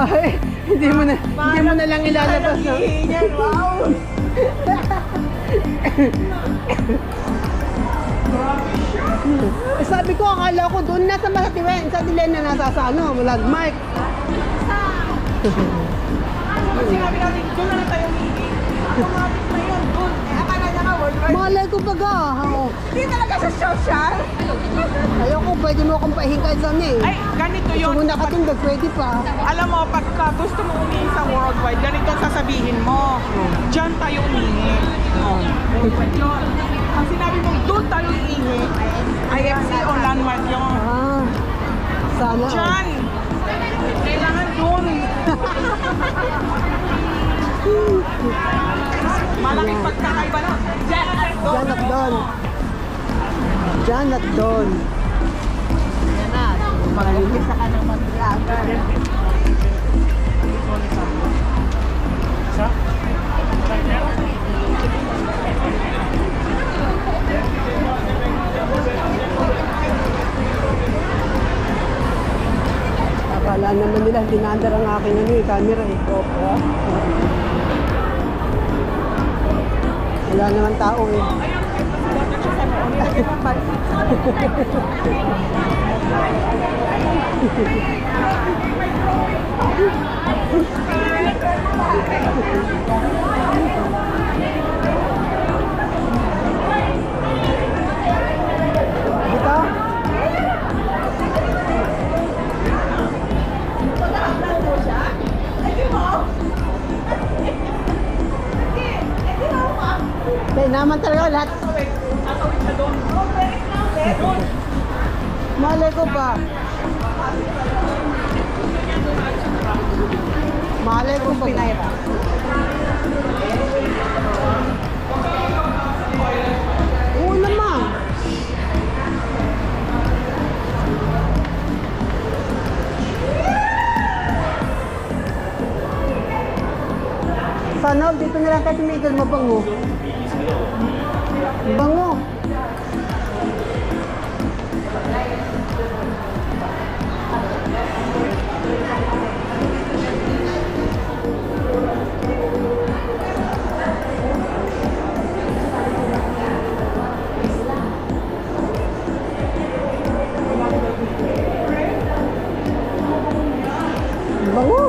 Ay, hindi mo na lang ilalabas na. Wow! Eh, sabi ko, akala ko doon nasa Masatiwen, sa Dilen na nasa sa ano, landmark. Pag sinabi natin, doon na lang tayo umihi. Automatic na yun, doon. Eh, akala niya ka worldwide. Malay ko baga. Hindi talaga sa social. Ayoko, pwede mo akong pahingkay sa eh. Ay, ganito yun. Kung nakatundag, pwede pa. Alam mo, pagka gusto mo umihi sa worldwide, ganito ang sasabihin mo. Diyan tayo umihi. Worldwide yun. Ang sinabi mo, doon tayo umihi, IFC o landmark yun. Ah, sana. Diyan. Kailangan doon. Malaking pagkakaiba na. Diyan at doon. Diyan at doon. Diyan at doon. Yan na. Mag-umpisa ka ng mag-vlogger. Akala naman nila, dinandar ang aking camera eh. Opo. Wala naman tao eh. Dito? Kaya naman talaga lahat. Malay ko ba? Malay ko ba? Oo naman. Sana dito na lang tayo tumigil, mabango. Bango. Bango.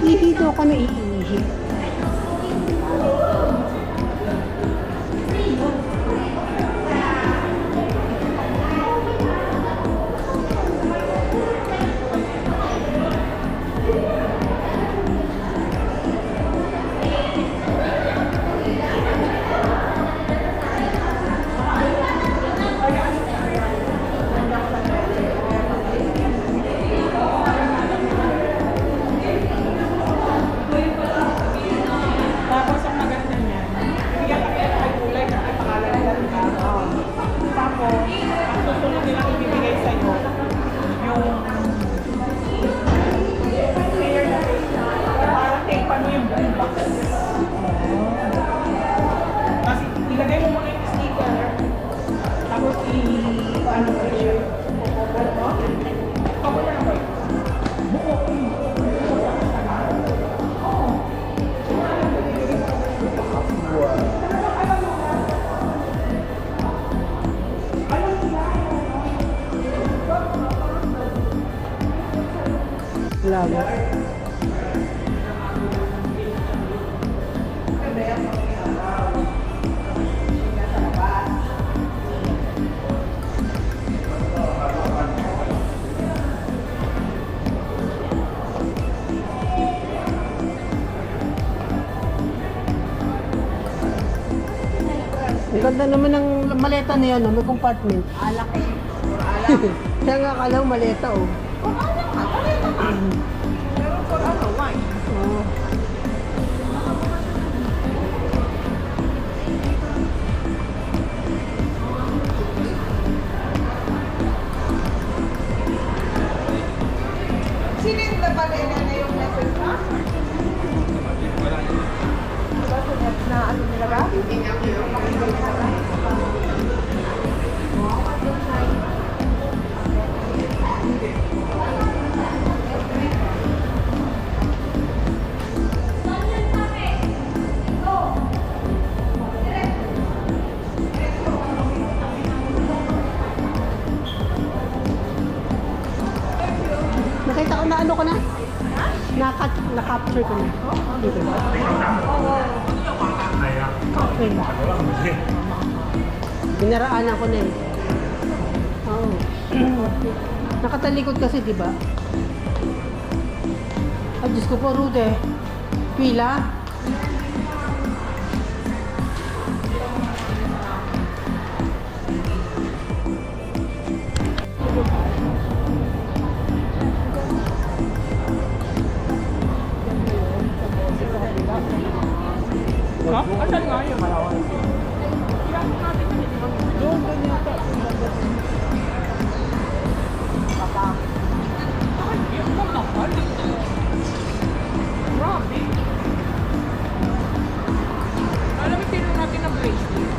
Iihi daw ka na iihi. Tapos ang maganda niya, bigyan kami ng may kulay na may pangalan nila. Tapos, ang susunod nilang ibibigay sa iyo, yung clear na para tape mo yung buong box. Kasi ilagay mo muna yung sticker, tapos ano mo siya, cover mo. Cover mo na ba? Buo. Labo. Ang ganda naman ng maleta na yan, may compartment. Alaki. Kaya nga akala ko maleta, oh. Pero for ano, wine. Oo. Sininda pa rin na yung message na? Diba sinet na ano nila ba? Nakita ko na ano ko na? Na-capture ko na. Dito. Okay. Binaraanan ko na eh. Oo. Nakatalikod kasi, di ba? Ay, Diyos ko po, Rude. Pila? Ha? Asan nga yun? Ilangan natin yun, di ba? Doon yata. Papa. Ay, yung mahal. Grabe. Alam mo, tinanong natin ang bracelet.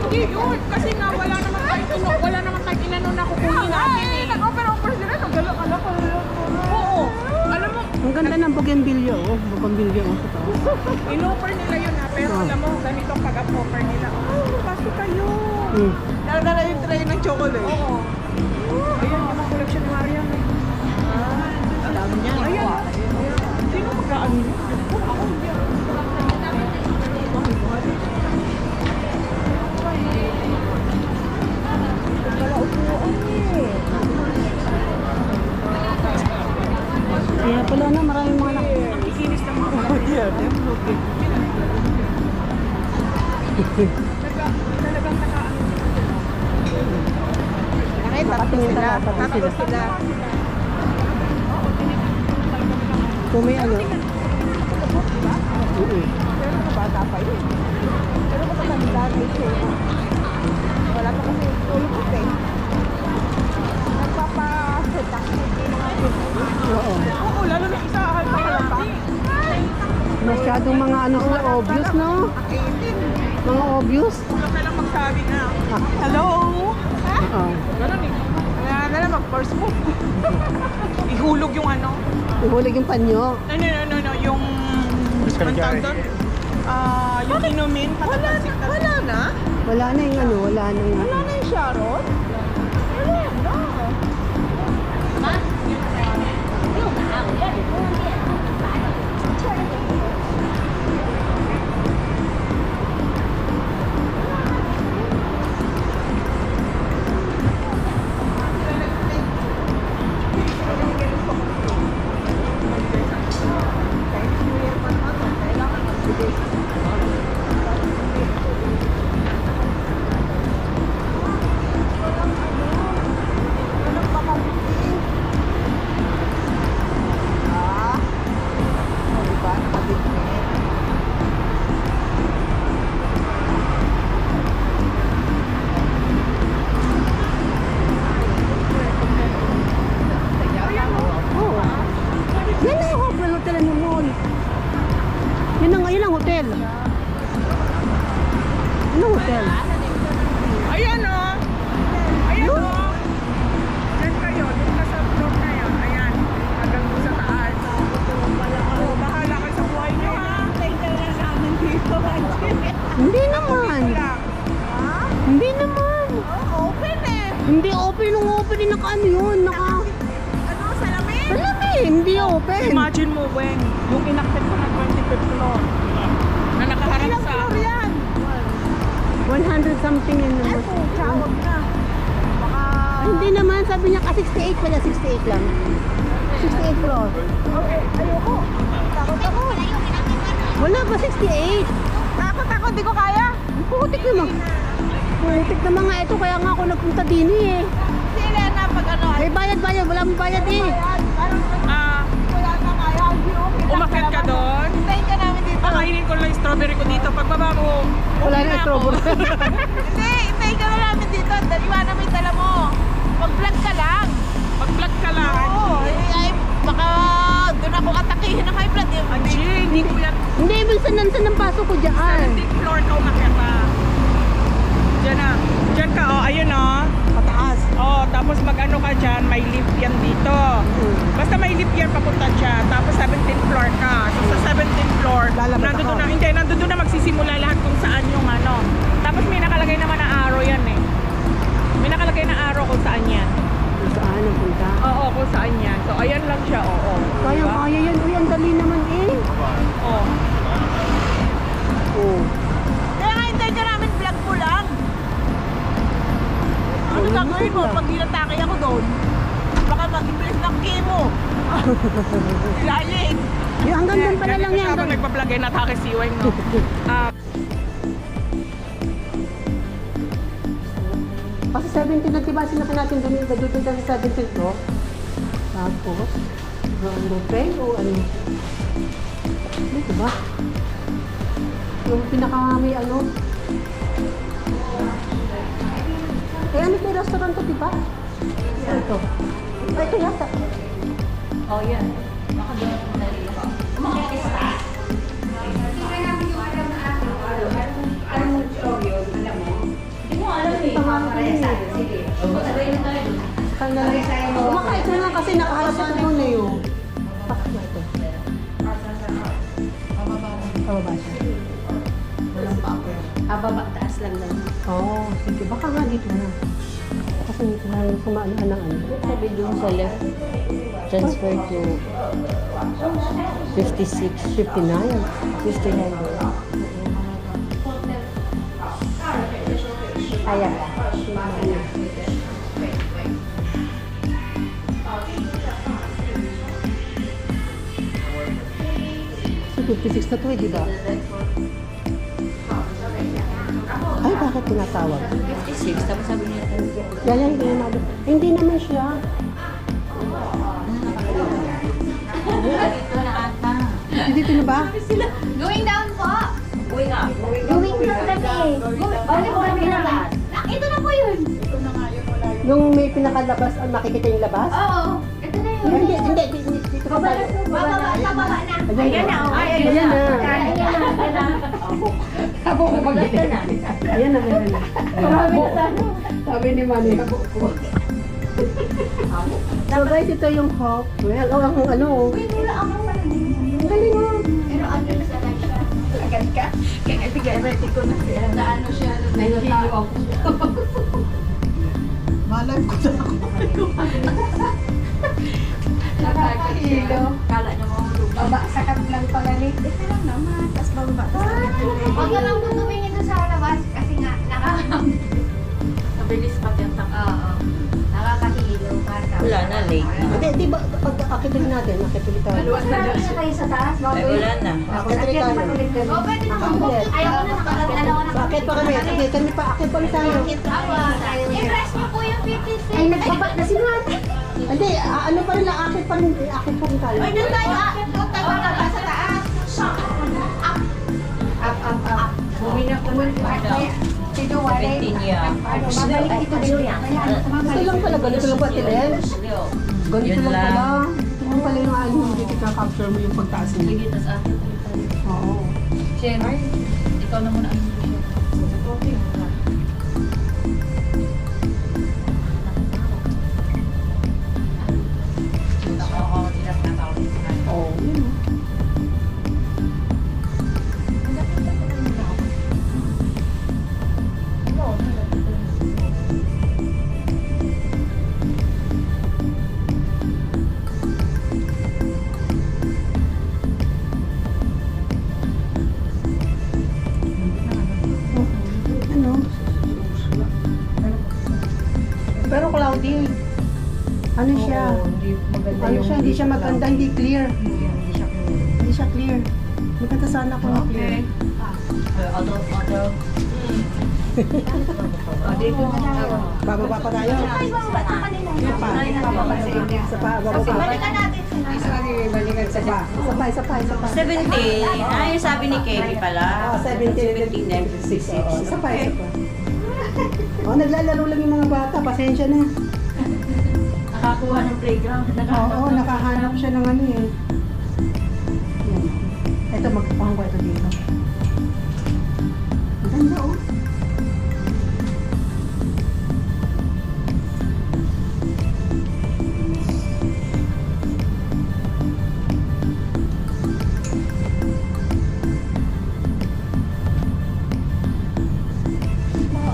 Hindi yun. Kasi nga wala naman kahit inano na kukunin natin eh. Nag-offer sila. Nagala ko. Oo. Alam mo, Ang ganda ng bougainvillea, oh. Bougainvillea, oh. Sa taas. in-offer nila yun ha. Pero alam mo, ganito pag-offer nila. Oh, basta kayo. Hmm. Dala yung tray ng chocolate. Oo. Ayan, yung mga collection ni Mariam. Ang dami niya. Ayan. Sino magkaan yun? Ako hindi. Kaya pala na, maraming mga anak. Nakikinis ng mga talagang nakaan. Nakatingin sila, tatlo sila. Kung may ano. Oo. Pero bata pa yun. Pero matanda na ito. Wala pa kasi tulog eh. Nagpapa-seductive yung mga Oo. Oo, lalo na isa ahal pa kalata. Masyadong mga ano sila, obvious, no? Mga obvious. Huwag na lang magsabi na. Hello? Ha? Oo. Ganun eh. Kaya na lang mag-first move. Ihulog yung ano. Ihulig yung panyo. No. Yung... Ang tawag doon? Yung inumin. Wala na? Wala na yung ano, wala na yung... Wala na yung Sharon? Wala na. Yan na yung hotel ng mall. Yun ang hotel. Ano hotel? Ayan o. Ayan o. Diyan kayo. Doon ka sa floor na yan. Ayan. Hanggang doon sa taas. Oo, bahala kayo sa buhay niyo ha. Tayo na sa amin dito. Hindi naman. Ha? Hindi naman. Open eh. Hindi open yung open. Naka ano yun? Naka... Ano, salamin? Salamin. Hindi open. Imagine mo, Weng, yung inactive ko ng 25th floor. Na nakaharap Ilang sa... floor yan? 100 something yun naman. Tawag na. Baka Hindi naman, sabi niya ka 68 pala, 68 lang. 68 floor. Okay, ayoko. Takot ako. Wala pa 68. Takot ako, di ko kaya. Putik naman. Putik naman nga ito, kaya nga ako nagpunta din eh. Si Elena, pag ano, May bayad, wala mong bayad eh. ah, Wala na kaya. Hindi okay. umakyat ka doon. Hintayin ka namin dito. Pakainin ko lang yung strawberry ko dito. Pagbaba mo, Wala okay na ako. strawberry. Hindi, hintayin ka na namin dito. Iwanan mo yung dala mo. Mag-vlog ka lang. Mag-vlog ka lang. Oo. Ay, baka doon ako atakihin ng high blood. Angie, hindi ko yan. Hindi, minsan nansan ang pasok ko dyan. 17th floor ka umakyat pa. Diyan na. Diyan ka, oh. Ayun, oh. Pataas. Oh, tapos mag-ano ka dyan, may lift yan dito. Basta may lift yan, papunta dyan. Tapos 17th floor ka. So sa 17th floor, Lalabas nandun ako. na, hindi, nandun na magsisimula lahat kung saan yung ano. Tapos may nakalagay naman na arrow yan eh. May nakalagay na arrow kung saan yan. Kung saan ang punta? Oo, kung saan yan. So ayan lang siya, oo. Kaya, Diba? kaya yan. Uy, ang dali naman eh. Oo. Oh. Kaya nga hintayin ka namin vlog mo lang. Ano gagawin mo pag hinatake ako doon? Baka mag-impress ng chemo. Lalim. Yung hanggang doon pala lang yan. Habang nagpa-vlog eh, natake si Weng, no? Kasi 17 lang, diba sinabi natin doon yung dito sa 17 to. Tapos, ano friend o ano? Dito ba? Yung pinaka may ano? Eh, ano yung restaurant to, diba? Ito. Ito yata. Oh, yan. Baka doon ako dali. Umakit ka sa taas. Anong story yun? Alam mo? Hindi mo alam eh. Pareha sa akin. Sige. Sabay na tayo. Kaya lang. Kumakain ko lang kasi nakaharap ako doon eh. Oh. Bakit ba ito? Pababa siya. Baba, taas lang lang. Oo, sige. Baka nga dito na. Kasi dito na yung kumaan ng ano. Sabi doon sa left, transfer to 56. 59. 59. Ayan. So, 56 na to eh, di ba? Ay, bakit tinatawag? 56. Tapos sabi niya, Yan, hindi naman. Hindi naman siya. dito na ata. Dito na ba? Going down po. Uwi nga. Going down kami. Ano po kami na ba? Ito na po yun. Yung may pinakalabas, ang makikita yung labas? Oo. Ito na yun. Hindi. Dito ka tayo. Baba na. Ayan na. Ayan na. Ayan na, meron na. Sabi ni Manny. So guys, ito yung hawk. Well, ang ano. Uy, wala ako malalim. Ang galing mo. Pero under sa lang siya. Agad ka. Kaya ibigay ko na siya. Naano siya. Nahihilo ako. Malay ko na ako. Nakakahilo. Kala niya mga lupa. Baba, sakat lang pala ni. Ito lang naman. Tapos baba. Huwag ka lang tumingin doon sa labas kasi nga Mabilis pa yung taka. Oo. Nakakahilo. Wala na, late na. Hindi ba, pag akit ulit natin, akit ulit tayo. Marami na kayo sa taas. Ay, wala na. Akit ulit tayo. Oo, pwede naman. Ayaw ko na nakakita ko na. Akit pa kami. Sige, kami pa, akit pa ulit tayo. I-press niyo po yung 56. Ay, nagbaba na si Mati. Hindi, ano pa rin lang, akit pa rin tayo. Ay, doon tayo. Doon tayo baba sa taas. Up. Sino wala? 17 yan. Babalik ito din yan. Ito lang pala, ganito lang ba, Tilen? Ganito Yun lang lang. pala. Ito lang pala yung ano, hindi kita capture mo yung pagtaas niya. Sige, tas akin. Oo. Share. Ikaw na muna ang okay. Oo, yun. siya. Hindi maganda Ano siya, hindi siya maganda, hindi clear. Hindi siya clear. Hindi siya clear. Maganda sana kung clear. Auto. Dito na tayo. Bababa pa tayo. Ay, baba na kanina. Isa pa. Isa pa, bababa pa. Balikan natin sila. Isa pa. 17. Ay, sabi ni Kevin pala. 17 and 6. Isa pa. Naglalaro lang yung mga bata. Pasensya na. Nakakuha ng playground. Oo, nakahanap siya ng ano eh. Yan. Ito, magpapahang ko ito dito. Ang ganda oh.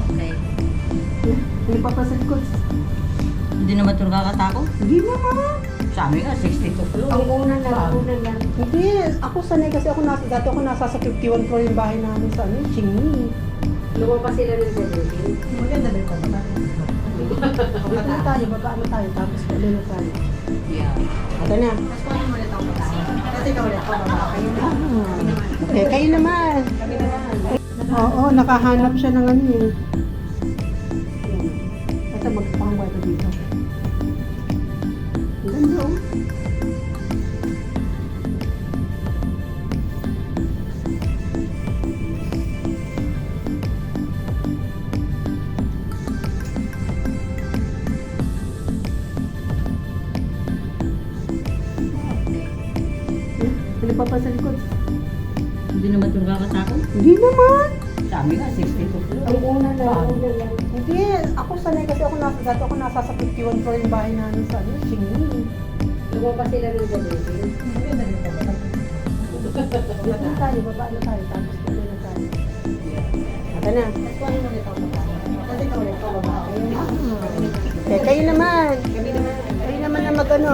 Okay. Hindi pa sa likod. Hindi naman ito nakakatakot. Hindi naman. Sabi nga, 62 floor. Ang unan lang. Hindi. Ako sanay kasi dati ako nasa sa 51 floor yung bahay namin sa ano, Chingy. Lumabas sila ng building. Maganda ba ito? Baba tayo, babaan na tayo, tapos ulit na tayo. Yeah. Ito na. Tapos kunin mo ulit ako pataas. Kasi ikaw ulit ako baba. Kayo na. Okay, kayo naman. Oo, nakahanap siya ng ano eh. Yan. Ito, magpapangwa ito dito. Ang ganda oh. Ano pa pa sa likod? Hindi naman ito nakakatakot. Hindi naman. Sabi nga, 62 floor. Ang unan lang. Hindi, ako sanay kasi dati ako nasa sa 51 floor yung bahay namin sa ano, Chingy. Lumabas sila ng building. Ulit na tayo, baba na tayo, tapos ulit na tayo. Ito na. Tapos kunin mo ulit ako pataas. Kasi ikaw ulit ako baba. Kayo na. Okay, kayo naman. Kayo naman na mag-ano.